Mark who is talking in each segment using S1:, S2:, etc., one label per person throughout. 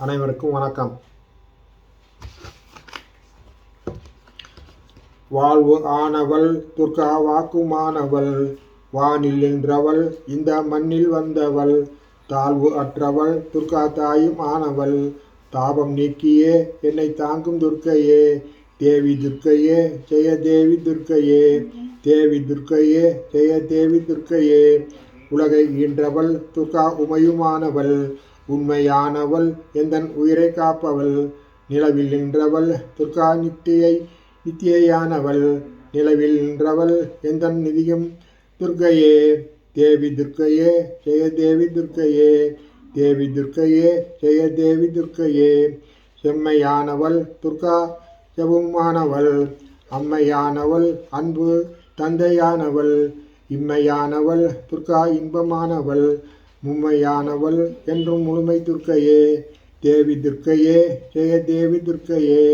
S1: அனைவருக்கும் வணக்கம். வாழ்வு ஆனவள் துர்கா வாக்குமானவள், வானில் நின்றவள் இந்த மண்ணில் வந்தவள், தாழ்வு அற்றவள் துர்கா தாயும் ஆனவள், தாபம் நீக்கியே என்னை தாங்கும் துர்க்கையே, தேவி துர்க்கையே ஜெய தேவி துர்க்கையே, தேவி துர்க்கையே ஜெய தேவி துர்க்கையே, உலகை ஈன்றவள் துர்கா உமையுமானவள், உண்மையானவள் எந்தன் உயிரை காப்பவள், நிலவில் நின்றவள் துர்கா நித்தியையானவள், நிலவில் நின்றவள் எந்தன் நிதியும் துர்க்கையே, தேவி துர்க்கையே ஜெய தேவி துர்க்கையே, தேவி துர்க்கையே ஜெய தேவி துர்க்கையே, செம்மையானவள் துர்கா செவுமானவள், அம்மையானவள் அன்பு தந்தையானவள், இம்மையானவள் துர்கா இன்பமானவள், மும்மையானவள் என்றும் முழுமை துர்க்கையே, தேவி துர்க்கையே ஜெய தேவி துர்க்கையே,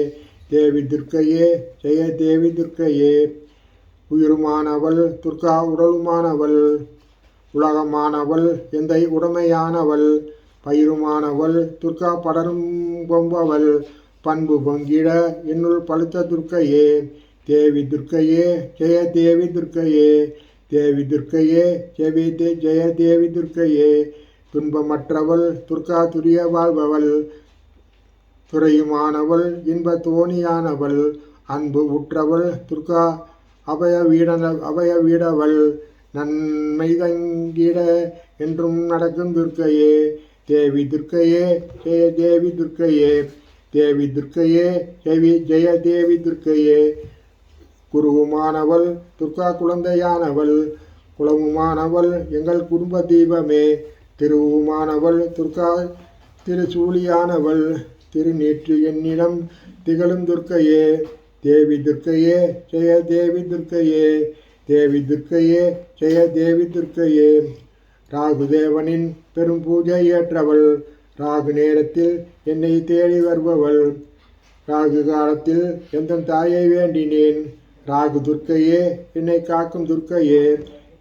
S1: தேவி துர்க்கையே ஜெய தேவி துர்க்கையே, உயிருமானவள் துர்கா உடலுமானவள், உலகமானவள் எந்தை உடமையானவள், பயிருமானவள் துர்கா படரும் பொம்பவள், பண்பு பொங்கிட என்னுள் பழுத்த துர்க்கையே, தேவி துர்க்கையே ஜெய தேவி துர்க்கையே, தேவி துர்க்கையே ஜெய தேவி துர்க்கையே, துன்பமற்றவள் துர்கா துரிய வாழ்பவள், துறையுமானவள் இன்ப தோணியானவள், அன்பு உற்றவள் துர்கா அபய வீடவள், நன்மை தங்கிட என்றும் நடக்கும் துர்க்கையே, தேவி துர்க்கையே ஜெய தேவி துர்க்கையே, தேவி துர்க்கையே ஜெய தேவி துர்க்கையே, குருவுமானவள் துர்கா குழந்தையானவள், குலமுமானவள் எங்கள் குடும்ப தீபமே, திருவுமானவள் துர்கா திருச்சூழியானவள், திருநீற்று என்னிடம் திகழும் துர்க்கையே, தேவி துர்க்கையே ஜெய தேவி துர்க்கையே, தேவி துர்க்கையே ஜெய தேவி துர்க்கையே, ராகுதேவனின் பெரும் பூஜை ஏற்றவள், ராகு நேரத்தில் என்னை தேடி வருபவள், ராகு காலத்தில் எந்தன் தாயை வேண்டினேன், ராகு துர்க்கையே என்னை காக்கும் துர்க்கையே,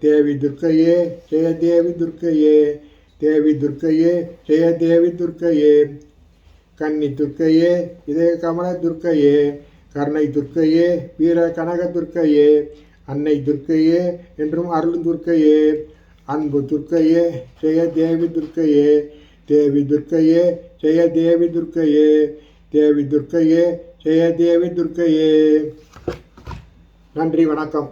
S1: தேவி துர்க்கையே ஜெய தேவி துர்க்கையே, தேவி துர்க்கையே ஜெய தேவி துர்க்கையே, கன்னி துர்க்கையே இதய கமல துர்க்கையே, கர்ணை துர்க்கையே வீர கனக துர்க்கையே, அன்னை துர்க்கையே என்றும் அருள் துர்க்கையே, அன்பு துர்க்கையே ஜெய தேவி துர்க்கையே, தேவி துர்க்கையே ஜெய தேவி துர்க்கையே, தேவி துர்க்கையே ஜெய தேவி துர்க்கையே. நன்றி, வணக்கம்.